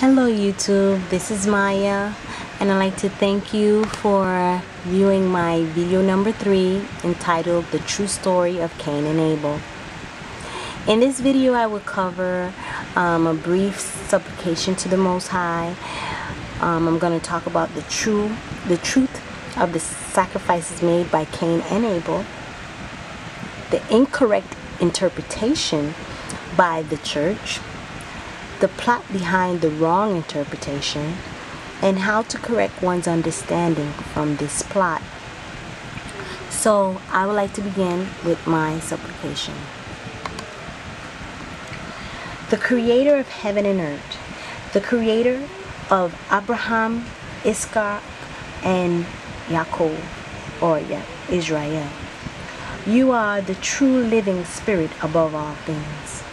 Hello YouTube, this is Maya, and I'd like to thank you for viewing my video number 3 entitled The True Story of Cain and Abel. In this video I will cover a brief supplication to the Most High. I'm going to talk about the truth of the sacrifices made by Cain and Abel, the incorrect interpretation by the church, the plot behind the wrong interpretation, and how to correct one's understanding from this plot. So I would like to begin with my supplication. The creator of heaven and earth, the creator of Abraham, Isaac, and Yaakov, or Israel. You are the true living spirit above all things.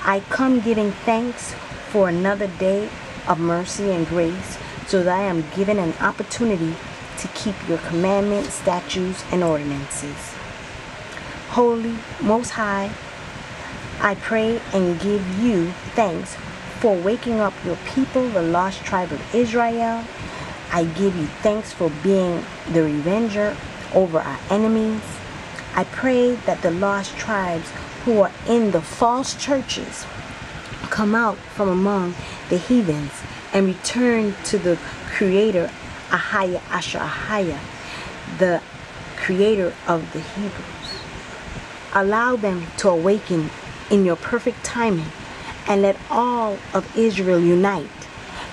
I come giving thanks for another day of mercy and grace, so that I am given an opportunity to keep your commandments, statutes, and ordinances. Holy, Most High, I pray and give you thanks for waking up your people, the lost tribe of Israel. I give you thanks for being the revenger over our enemies. I pray that the lost tribes who are in the false churches come out from among the heathens and return to the creator, Ahaya Asher Ahaya, the creator of the Hebrews. Allow them to awaken in your perfect timing, and let all of Israel unite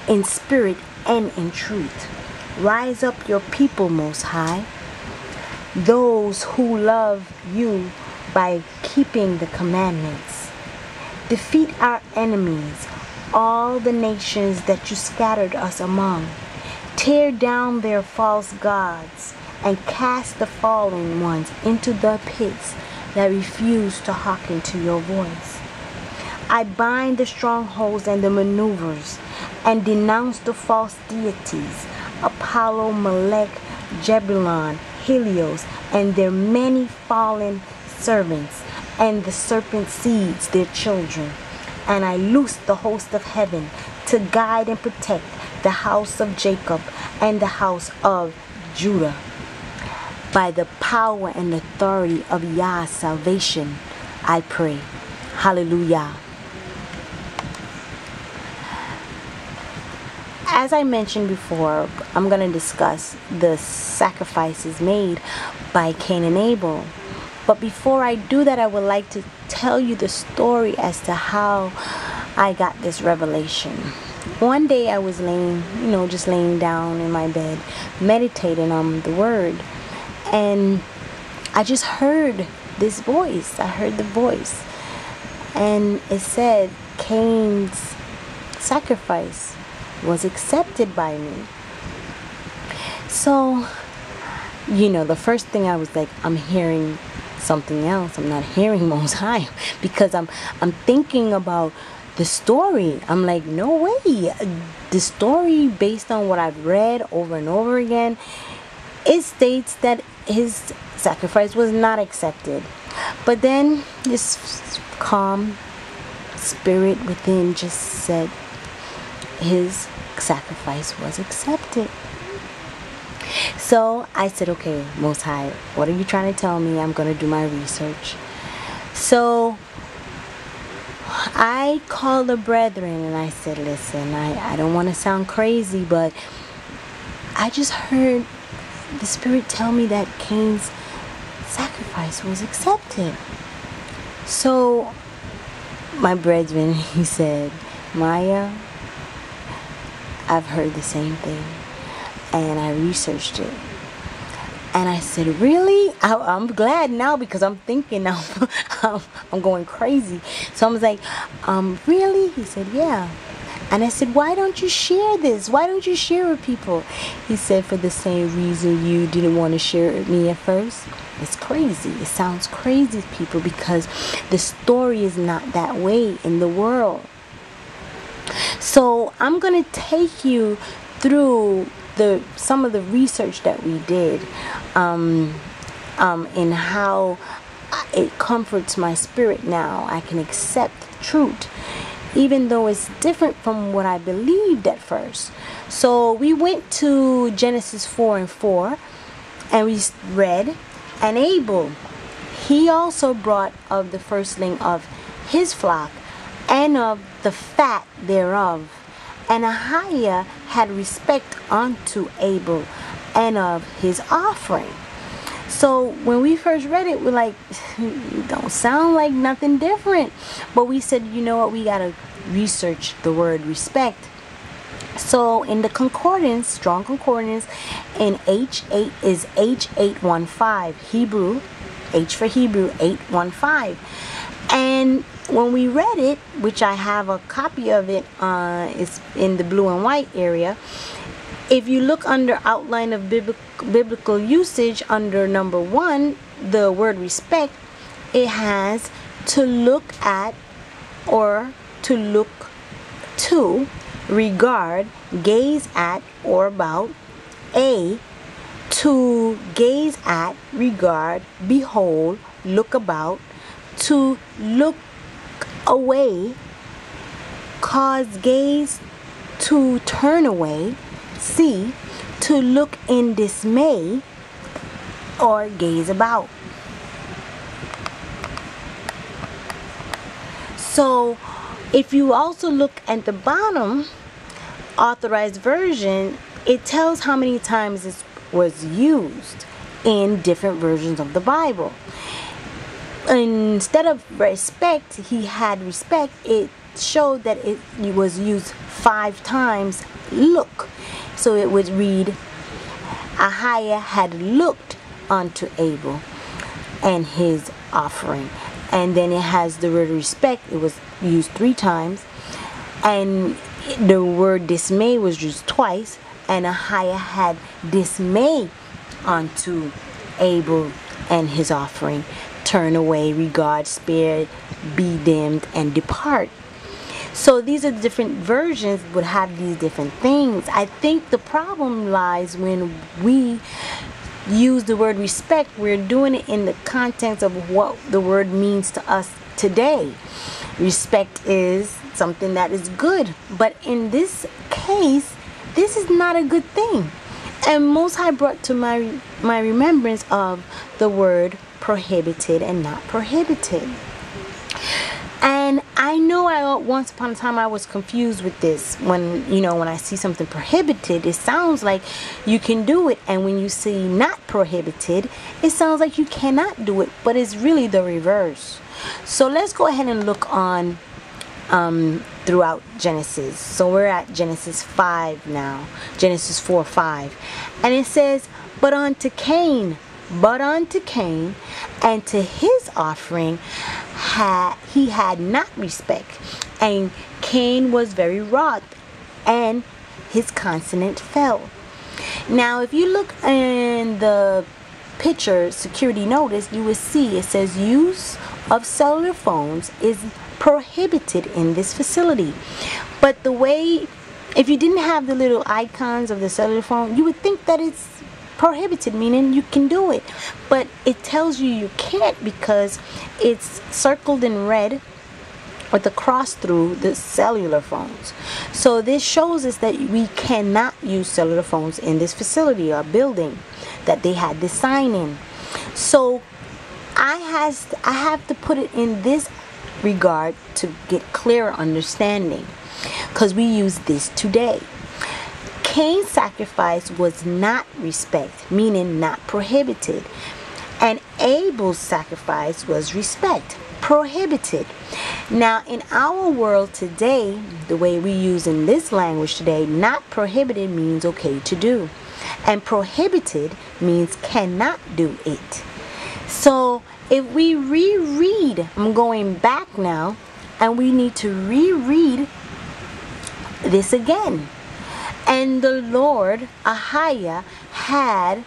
in spirit and in truth. Rise up your people, Most High, those who love you by keeping the commandments. Defeat our enemies, all the nations that you scattered us among. Tear down their false gods and cast the fallen ones into the pits that refuse to hearken to your voice. I bind the strongholds and the maneuvers and denounce the false deities, Apollo, Molech, Jebulon, Helios, and their many fallen servants, and the serpent seeds, their children. And I loose the host of heaven to guide and protect the house of Jacob and the house of Judah. By the power and authority of Yah's salvation, I pray. Hallelujah. As I mentioned before, I'm going to discuss the sacrifices made by Cain and Abel. But before I do that, I would like to tell you the story as to how I got this revelation. One day I was just laying down in my bed, meditating on the word. And I just heard this voice. I heard the voice. And it said, Cain's sacrifice was accepted by me. So, the first thing I was like, I'm hearing something else. I'm not hearing Most High, because I'm thinking about the story. I'm like, no way. The story, based on what I've read over and over again, it states that his sacrifice was not accepted. But then this calm spirit within just said his sacrifice was accepted. So I said, okay, Most High, what are you trying to tell me? I'm going to do my research. So I called the brethren and I said, listen, I don't want to sound crazy, but I just heard the Spirit tell me that Cain's sacrifice was accepted. So my brethren, he said, Maya, I've heard the same thing. And I researched it. And I said, really? I'm glad now, because I'm thinking now I'm going crazy. So I was like, really? He said, yeah. And I said, why don't you share this? Why don't you share with people? He said, for the same reason you didn't want to share it with me at first. It's crazy. It sounds crazy to people, because the story is not that way in the world. So I'm going to take you through some of the research that we did in how it comforts my spirit now. I can accept truth even though it's different from what I believed at first. So we went to Genesis 4:4, and we read, "And Abel, he also brought of the firstling of his flock, and of the fat thereof. And Ahiah had respect unto Abel, and of his offering." So when we first read it, we're like, it don't sound like nothing different. But we said, you know what, we gotta research the word respect. So in the concordance, Strong Concordance, in H8 is H815, Hebrew, H for Hebrew, 815. And when we read it, which I have a copy of it, it's in the blue and white area. If you look under outline of biblical usage, under number 1, the word respect, it has to look at, or to look to, regard, gaze at, or about. A, to gaze at, regard, behold, look about. To look away, cause gaze to turn away. C, to look in dismay, or gaze about. So if you also look at the bottom, Authorized Version, it tells how many times it was used in different versions of the Bible. Instead of respect, he had respect, it showed that it was used 5 times, look. So it would read, Ahiah had looked unto Abel and his offering. And then it has the word respect, it was used 3 times. And the word dismay was used twice. And Ahiah had dismay unto Abel and his offering. Turn away, regard, spare, be dimmed, and depart. So these are different versions, would have these different things. I think the problem lies when we use the word respect, we're doing it in the context of what the word means to us today. Respect is something that is good, but in this case, this is not a good thing. And Most High brought to my remembrance of the word prohibited and not prohibited. And I know once upon a time I was confused with this. When I see something prohibited, it sounds like you can do it. And when you see not prohibited, it sounds like you cannot do it. But it's really the reverse. So let's go ahead and look on throughout Genesis. So we're at Genesis 5 now. Genesis 4:5. And it says, But unto Cain, and to his offering he had not respect, and Cain was very wroth, and his countenance fell. Now if you look in the picture security notice, you will see it says use of cellular phones is prohibited in this facility. But the way, if you didn't have the little icons of the cellular phone, you would think that it's prohibited, meaning you can do it, but it tells you can't because it's circled in red with a cross through the cellular phones. So this shows us that we cannot use cellular phones in this facility or building that they had this sign in. So I have to put it in this regard to get clearer understanding, because we use this today. Cain's sacrifice was not respect, meaning not prohibited. And Abel's sacrifice was respect, prohibited. Now in our world today, the way we use in this language today, not prohibited means okay to do. And prohibited means cannot do it. So if we reread, I'm going back now, and we need to reread this again. And the Lord, Ahiah, had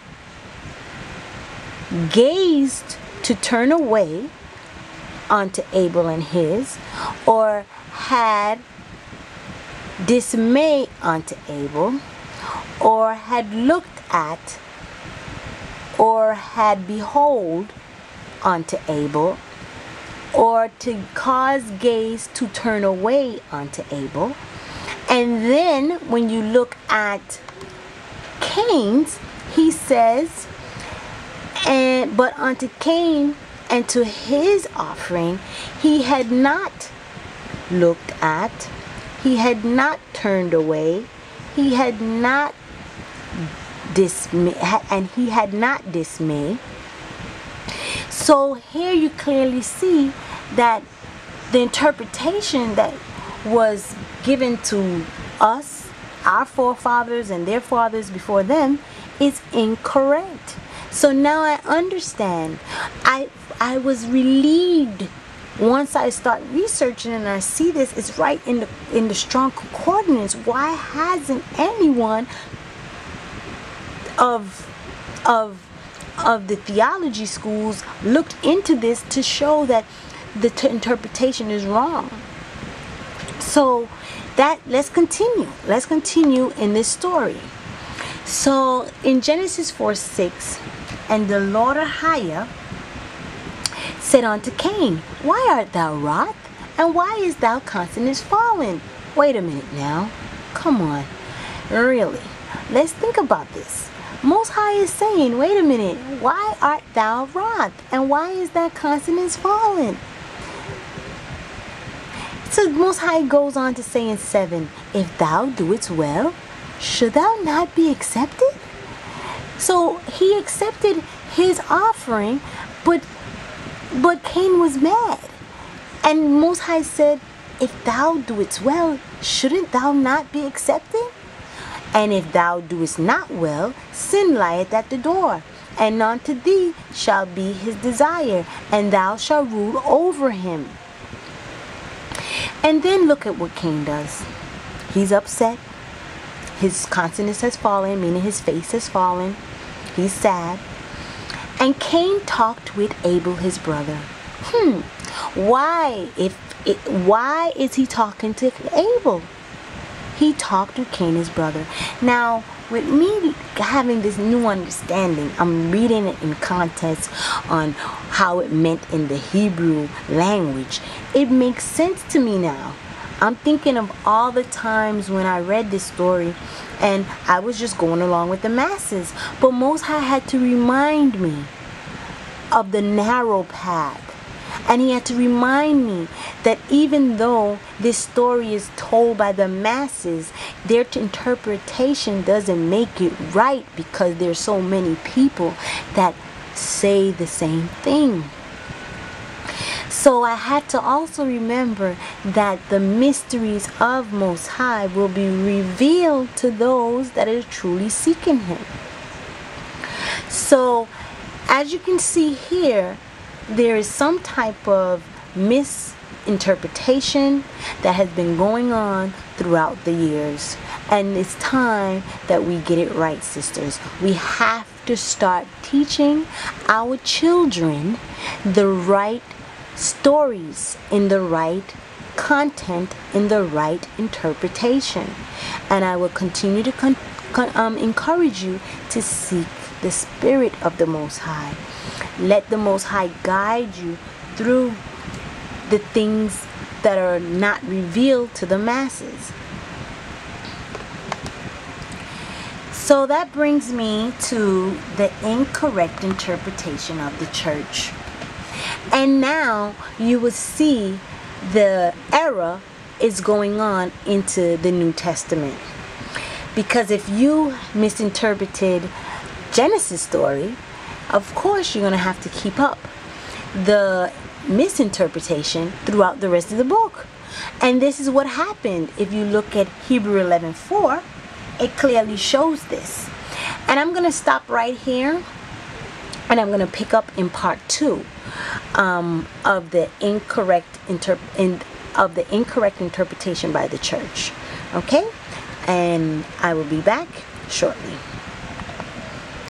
gazed to turn away unto Abel and his, or had dismay unto Abel, or had looked at, or had behold unto Abel, or to cause gaze to turn away unto Abel. And then when you look at Cain's, he says, but unto Cain and to his offering he had not looked at, he had not turned away, he had not dismayed. So here you clearly see that the interpretation that was given to us, our forefathers and their fathers before them, is incorrect. So now I understand. I was relieved once I start researching and I see this. It's right in the strong concordance. Why hasn't anyone of the theology schools looked into this to show that the interpretation is wrong? So let's continue in this story. So in Genesis 4:6, and the Lord Ahijah said unto Cain, Why art thou wroth? And why is thou countenance fallen? Wait a minute now. Come on. Really. Let's think about this. Most High is saying, wait a minute, why art thou wroth? And why is thy countenance fallen? So Most High goes on to say in 7, If thou doest well, should thou not be accepted? So he accepted his offering, but Cain was mad. And Most High said, If thou doest well, shouldn't thou not be accepted? And if thou doest not well, sin lieth at the door, and unto thee shall be his desire, and thou shalt rule over him. And then look at what Cain does. He's upset. His countenance has fallen, meaning his face has fallen. He's sad. And Cain talked with Abel his brother. Why is he talking to Abel? He talked with Cain his brother. Now, with me having this new understanding, I'm reading it in context on how it meant in the Hebrew language. It makes sense to me now. I'm thinking of all the times when I read this story and I was just going along with the masses. But Most High had to remind me of the narrow path. And he had to remind me that even though this story is told by the masses, their interpretation doesn't make it right, because there's so many people that say the same thing. So I had to also remember that the mysteries of Most High will be revealed to those that are truly seeking him. So as you can see here, there is some type of misinterpretation that has been going on throughout the years. And it's time that we get it right, sisters. We have to start teaching our children the right stories in the right content, in the right interpretation. And I will continue to encourage you to seek the Spirit of the Most High. Let the Most High guide you through the things that are not revealed to the masses. So that brings me to the incorrect interpretation of the church. And now you will see the error is going on into the New Testament. Because if you misinterpreted Genesis story, of course you're going to have to keep up the misinterpretation throughout the rest of the book. And this is what happened. If you look at Hebrew 11:4, it clearly shows this. And I'm going to stop right here, and I'm going to pick up in part 2 of the incorrect interpretation by the church. Okay? And I will be back shortly.